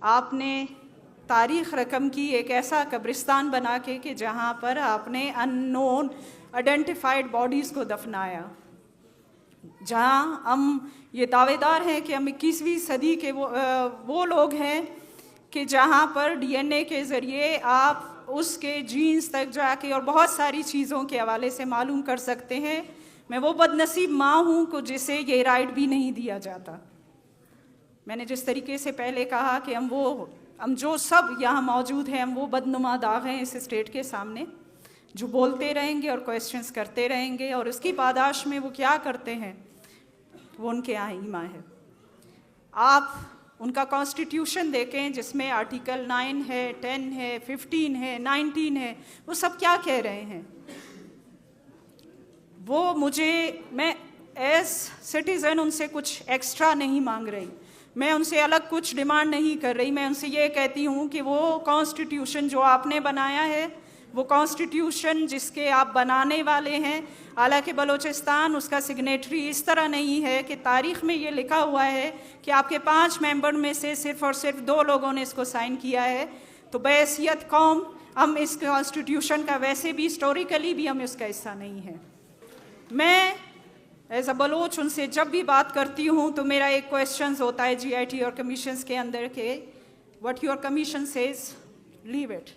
आपने तारीख़ रकम की एक ऐसा कब्रिस्तान बना के कि जहाँ पर आपने अननोन आइडेंटिफाइड बॉडीज़ को दफनाया, जहाँ हम ये दावेदार हैं कि हम 21वीं सदी के वो लोग हैं कि जहाँ पर डीएनए के ज़रिए आप उसके जीन्स तक जाके और बहुत सारी चीज़ों के हवाले से मालूम कर सकते हैं। मैं वो बदनसीब माँ हूँ को जिसे ये राइट भी नहीं दिया जाता। मैंने जिस तरीके से पहले कहा कि हम जो सब यहाँ मौजूद हैं, हम वो बदनुमा दाग हैं इस स्टेट के सामने जो बोलते रहेंगे और क्वेश्चंस करते रहेंगे, और उसकी पादाश में वो क्या करते हैं वो उनके यहाँ ईमान है। आप उनका कॉन्स्टिट्यूशन देखें जिसमें आर्टिकल 9 है, 10 है, 15 है, 19 है, वो सब क्या कह रहे हैं। मैं एज सिटीज़न उनसे कुछ एक्स्ट्रा नहीं मांग रही, मैं उनसे अलग कुछ डिमांड नहीं कर रही। मैं उनसे ये कहती हूँ कि वो कॉन्स्टिट्यूशन जो आपने बनाया है, वो कॉन्स्टिट्यूशन जिसके आप बनाने वाले हैं, हालांकि बलूचिस्तान उसका सिग्नेटरी इस तरह नहीं है कि तारीख़ में ये लिखा हुआ है कि आपके 5 मेंबर में से सिर्फ़ और सिर्फ 2 लोगों ने इसको साइन किया है, तो बहैसियत कौम हम इस कॉन्स्टिट्यूशन का वैसे भी हिस्टोरिकली भी हम इसका हिस्सा नहीं है। मैं एज अ बलोच उनसे जब भी बात करती हूँ तो मेरा एक क्वेश्चन होता है GIT और कमीशंस के अंदर के what your commission says leave it.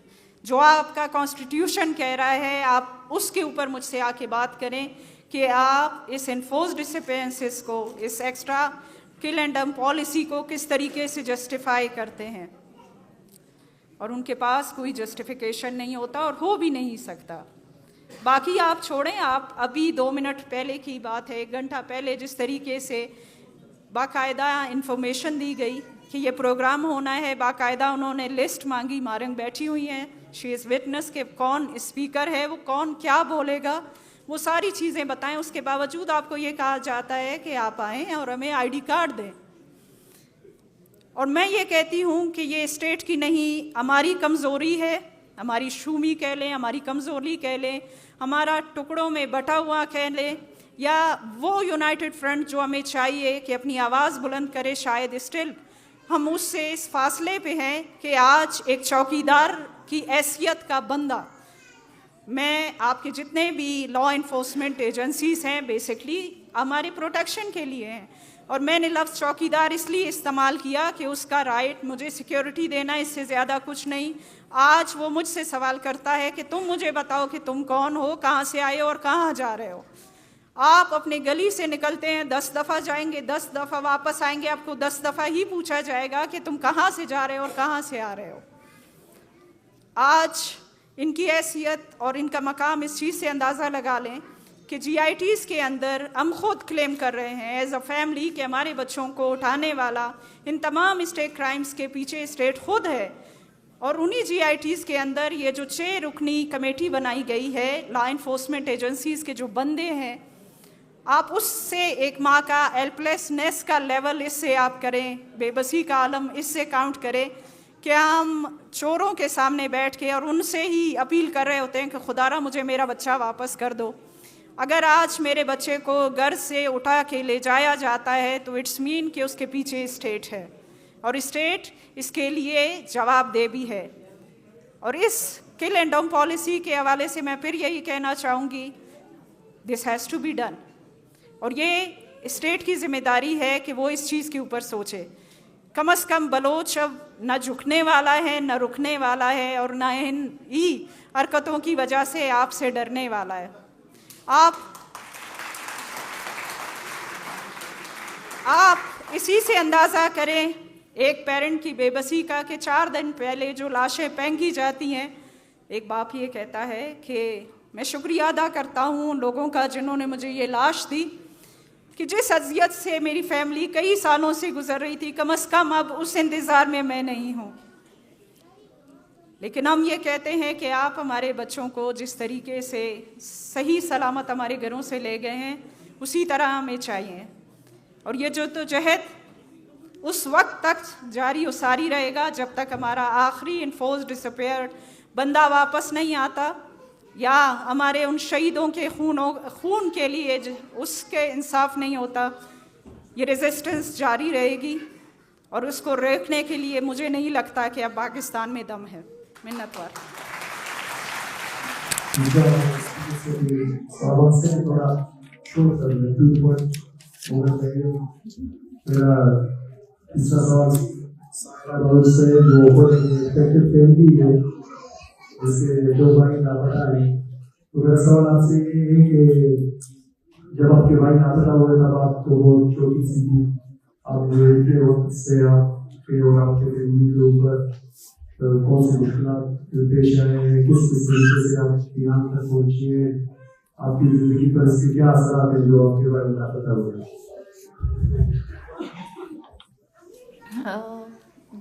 जो आपका कॉन्स्टिट्यूशन कह रहा है आप उसके ऊपर मुझसे आके बात करें कि आप इस इन्फोर्स्ड डिसअपीयरेंसेस को, इस extra kill and dump policy को किस तरीके से जस्टिफाई करते हैं। और उनके पास कोई जस्टिफिकेशन नहीं होता और हो भी नहीं सकता। बाकी आप छोड़ें, आप अभी 2 मिनट पहले की बात है, 1 घंटा पहले जिस तरीके से बाकायदा इंफॉर्मेशन दी गई कि ये प्रोग्राम होना है, बाकायदा उन्होंने लिस्ट मांगी, मारंग बैठी हुई हैं, शी इज़ विटनेस के कौन स्पीकर है, वो कौन क्या बोलेगा, वो सारी चीज़ें बताएं। उसके बावजूद आपको ये कहा जाता है कि आप आएँ और हमें ID कार्ड दें। और मैं ये कहती हूँ कि ये स्टेट की नहीं, हमारी कमज़ोरी है, हमारी शूमी कह लें, हमारी कमज़ोरी कह लें, हमारा टुकड़ों में बटा हुआ कह लें, या वो यूनाइटेड फ्रंट जो हमें चाहिए कि अपनी आवाज़ बुलंद करे, शायद स्टिल हम उससे इस फासले पे हैं कि आज एक चौकीदार की हैसियत का बंदा, मैं आपके जितने भी लॉ इन्फोर्समेंट एजेंसीज़ हैं बेसिकली हमारे प्रोटेक्शन के लिए हैं, और मैंने लफ्ज़ चौकीदार इसलिए इस्तेमाल किया कि उसका राइट मुझे सिक्योरिटी देना, इससे ज़्यादा कुछ नहीं। आज वो मुझसे सवाल करता है कि तुम मुझे बताओ कि तुम कौन हो, कहाँ से आए हो और कहाँ जा रहे हो। आप अपने गली से निकलते हैं, 10 दफ़ा जाएंगे, 10 दफ़ा वापस आएंगे, आपको 10 दफ़ा ही पूछा जाएगा कि तुम कहाँ से जा रहे हो और कहाँ से आ रहे हो। आज इनकी हैसियत और इनका मकाम इस चीज़ से अंदाज़ा लगा लें कि GITs के अंदर हम खुद क्लेम कर रहे हैं एज अ फैमिली कि हमारे बच्चों को उठाने वाला इन तमाम स्टेट क्राइम्स के पीछे स्टेट खुद है। और उन्हीं GITs के अंदर ये जो 6 रुकनी कमेटी बनाई गई है, लॉ इन्फोर्समेंट एजेंसीज़ के जो बंदे हैं, आप उससे एक माँ का हेल्पलेसनेस का लेवल इससे आप करें, बेबसी का आलम इससे काउंट करें कि हम चोरों के सामने बैठ के और उनसे ही अपील कर रहे होते हैं कि खुदारा मुझे मेरा बच्चा वापस कर दो। अगर आज मेरे बच्चे को घर से उठा के ले जाया जाता है तो इट्स मीन कि उसके पीछे स्टेट है, और स्टेट इसके लिए जवाबदेह भी है। और इस किल एंड डंप पॉलिसी के हवाले से मैं फिर यही कहना चाहूँगी, this has to be done. और ये स्टेट की जिम्मेदारी है कि वो इस चीज़ के ऊपर सोचे। कम से कम बलोच अब न झुकने वाला है, न रुकने वाला है, और न इन ही हरकतों की वजह से आपसे डरने वाला है। आप इसी से अंदाज़ा करें एक पेरेंट की बेबसी का कि 4 दिन पहले जो लाशें फेंकी जाती हैं, एक बाप ये कहता है कि मैं शुक्रिया अदा करता हूँ उन लोगों का जिन्होंने मुझे ये लाश दी, कि जिस अज़ियत से मेरी फैमिली कई सालों से गुजर रही थी, कम से कम अब उस इंतज़ार में मैं नहीं हूँ। लेकिन हम ये कहते हैं कि आप हमारे बच्चों को जिस तरीके से सही सलामत हमारे घरों से ले गए हैं उसी तरह हमें चाहिए। और ये जो तो जहद उस वक्त तक जारी उसारी रहेगा जब तक हमारा आखिरी इन्फोर्स्ड डिसअपीयर्ड बंदा वापस नहीं आता, या हमारे उन शहीदों के खून के लिए उसके इंसाफ नहीं होता। ये रेजिस्टेंस जारी रहेगी। और उसको रोकने के लिए मुझे नहीं लगता कि अब पाकिस्तान में दम है। मिन्नतवार। तीसरा सवाल से जो फैमिली है जिसके दो भाई लापता है, तो मेरा सवाल आपसे ये है कि जब आपके भाई लापता हुए तब आप तो बहुत छोटी सी थी, आप इतने वक्त से आपके और आपके फैमिली के ऊपर कौन सी मुश्किलात पेश आए, किस तरीके से आप यहाँ तक पहुँची है, आपकी जिंदगी पर इसके क्या असर है जो आपके भाई लापता हुए?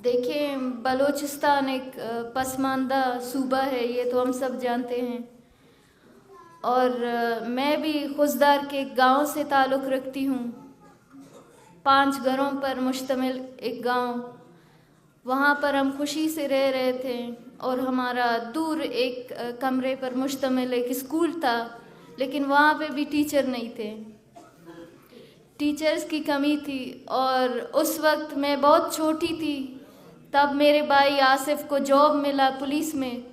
देखिए, बलूचिस्तान एक पसमानदा सूबा है, ये तो हम सब जानते हैं। और मैं भी खुजदार के गांव से ताल्लुक़ रखती हूँ। 5 घरों पर मुश्तमिल एक गांव, वहाँ पर हम खुशी से रह रहे थे। और हमारा दूर एक कमरे पर मुश्तमिल एक स्कूल था, लेकिन वहाँ पे भी टीचर नहीं थे, टीचर्स की कमी थी। और उस वक्त मैं बहुत छोटी थी, तब मेरे भाई आसिफ को जॉब मिला पुलिस में।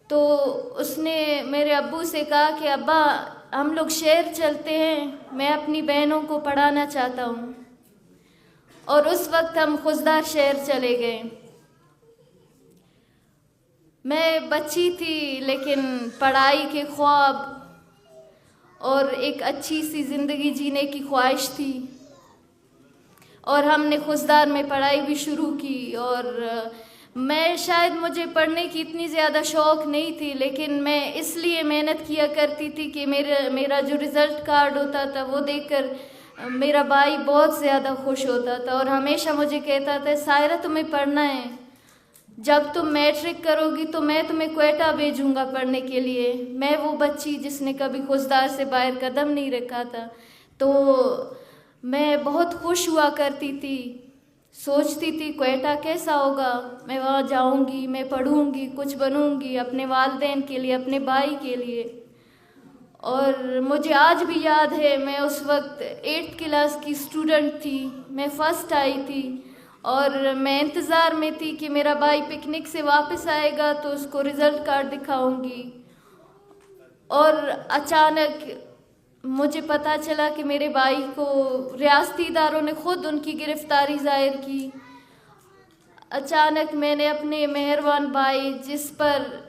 तो उसने मेरे अब्बू से कहा कि अब्बा हम लोग शहर चलते हैं, मैं अपनी बहनों को पढ़ाना चाहता हूँ। और उस वक्त हम खुजदार शहर चले गए। मैं बच्ची थी, लेकिन पढ़ाई के ख्वाब और एक अच्छी सी ज़िंदगी जीने की ख्वाहिश थी। और हमने खुजदार में पढ़ाई भी शुरू की। और मैं शायद मुझे पढ़ने की इतनी ज़्यादा शौक़ नहीं थी, लेकिन मैं इसलिए मेहनत किया करती थी कि मेरा जो रिज़ल्ट कार्ड होता था वो देखकर मेरा भाई बहुत ज़्यादा खुश होता था। और हमेशा मुझे कहता था, सायरा तुम्हें पढ़ना है, जब तुम मैट्रिक करोगी तो मैं तुम्हें क्वेटा भेजूंगा पढ़ने के लिए। मैं वो बच्ची जिसने कभी खुजदार से बाहर कदम नहीं रखा था, तो मैं बहुत खुश हुआ करती थी, सोचती थी क्वेटा कैसा होगा, मैं वहाँ जाऊंगी, मैं पढ़ूंगी, कुछ बनूंगी अपने वालिदैन के लिए, अपने भाई के लिए। और मुझे आज भी याद है, मैं उस वक्त 8th क्लास की स्टूडेंट थी, मैं फ़र्स्ट आई थी। और मैं इंतज़ार में थी कि मेरा भाई पिकनिक से वापस आएगा तो उसको रिज़ल्ट कार्ड दिखाऊंगी। और अचानक मुझे पता चला कि मेरे भाई को रियासती इदारों ने ख़ुद उनकी गिरफ़्तारी ज़ाहिर की। अचानक मैंने अपने मेहरबान भाई, जिस पर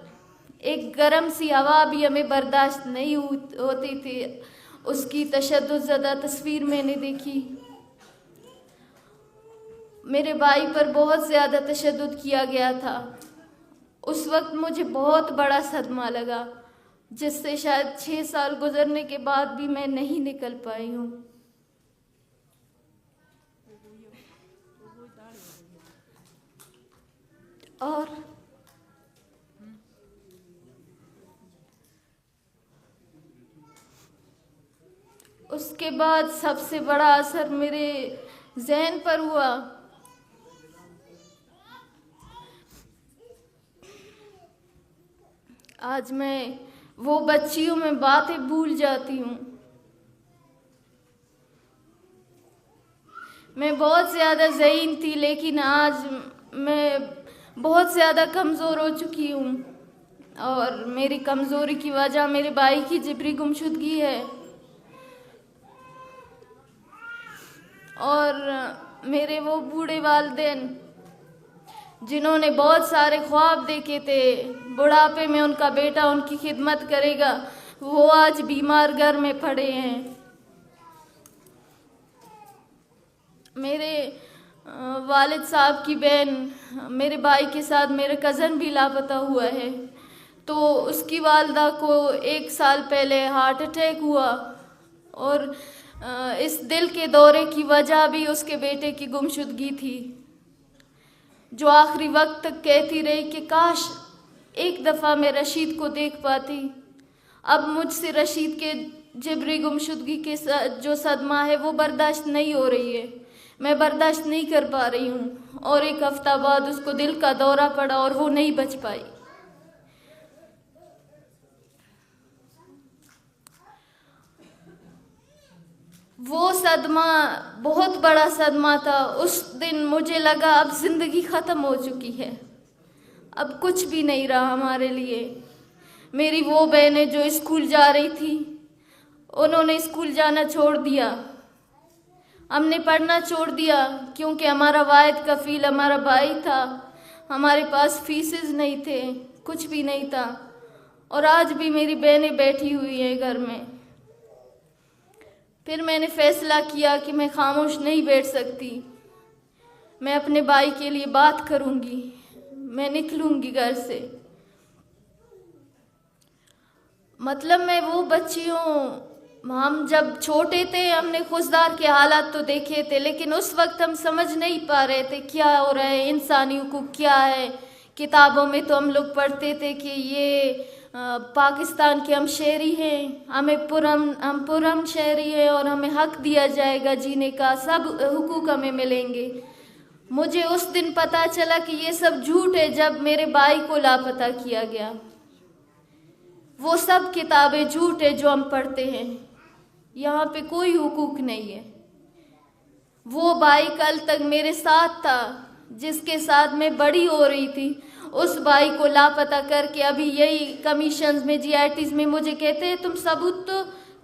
एक गर्म सी हवा भी हमें बर्दाश्त नहीं होती थी, उसकी तशद्दुद ज़दा तस्वीर मैंने देखी। मेरे भाई पर बहुत ज़्यादा तशद्दुद किया गया था। उस वक्त मुझे बहुत बड़ा सदमा लगा, जिससे शायद 6 साल गुजरने के बाद भी मैं नहीं निकल पाई हूँ। और उसके बाद सबसे बड़ा असर मेरे ज़हन पर हुआ। आज मैं वो बच्चियों में बातें भूल जाती हूँ। मैं बहुत ज़्यादा ज़हीन थी, लेकिन आज मैं बहुत ज़्यादा कमज़ोर हो चुकी हूँ। और मेरी कमज़ोरी की वजह मेरे भाई की जिबरी गुमशुदगी है। और मेरे वो बूढ़े वालिदैन जिन्होंने बहुत सारे ख्वाब देखे थे, बुढ़ापे में उनका बेटा उनकी खिदमत करेगा, वो आज बीमार घर में पड़े हैं। मेरे वालिद साहब की बहन, मेरे भाई के साथ मेरे कज़न भी लापता हुआ है। तो उसकी वालदा को 1 साल पहले हार्ट अटैक हुआ। और इस दिल के दौरे की वजह भी उसके बेटे की गुमशुदगी थी, जो आखिरी वक्त तक कहती रही कि काश एक दफ़ा मैं रशीद को देख पाती। अब मुझसे रशीद के जिबरी गुमशुदगी के जो सदमा है वो बर्दाश्त नहीं हो रही है, मैं बर्दाश्त नहीं कर पा रही हूँ। और 1 हफ्ता बाद उसको दिल का दौरा पड़ा और वो नहीं बच पाई। वो सदमा बहुत बड़ा सदमा था। उस दिन मुझे लगा अब ज़िंदगी ख़त्म हो चुकी है, अब कुछ भी नहीं रहा हमारे लिए। मेरी वो बहनें जो स्कूल जा रही थी, उन्होंने स्कूल जाना छोड़ दिया, हमने पढ़ना छोड़ दिया, क्योंकि हमारा वाहिद कफ़ील हमारा भाई था। हमारे पास फीसेस नहीं थे, कुछ भी नहीं था। और आज भी मेरी बहनें बैठी हुई हैं घर में। फिर मैंने फ़ैसला किया कि मैं खामोश नहीं बैठ सकती, मैं अपने भाई के लिए बात करूँगी, मैं निकलूँगी घर से। मतलब मैं वो बच्ची हूँ, हम जब छोटे थे हमने खुशदार के हालात तो देखे थे, लेकिन उस वक्त हम समझ नहीं पा रहे थे क्या हो रहा है, इंसानी हुकूक क्या है। किताबों में तो हम लोग पढ़ते थे कि ये पाकिस्तान के हम शहरी हैं, हम पुरम शहरी हैं और हमें हक दिया जाएगा जीने का, सब हुकूक हमें मिलेंगे। मुझे उस दिन पता चला कि ये सब झूठ है जब मेरे भाई को लापता किया गया। वो सब किताबें झूठ है जो हम पढ़ते हैं, यहाँ पे कोई हुकूक नहीं है। वो भाई कल तक मेरे साथ था, जिसके साथ मैं बड़ी हो रही थी, उस भाई को लापता करके अभी यही कमीशंस में, जीआईटीज में मुझे कहते हैं तुम सबूत तो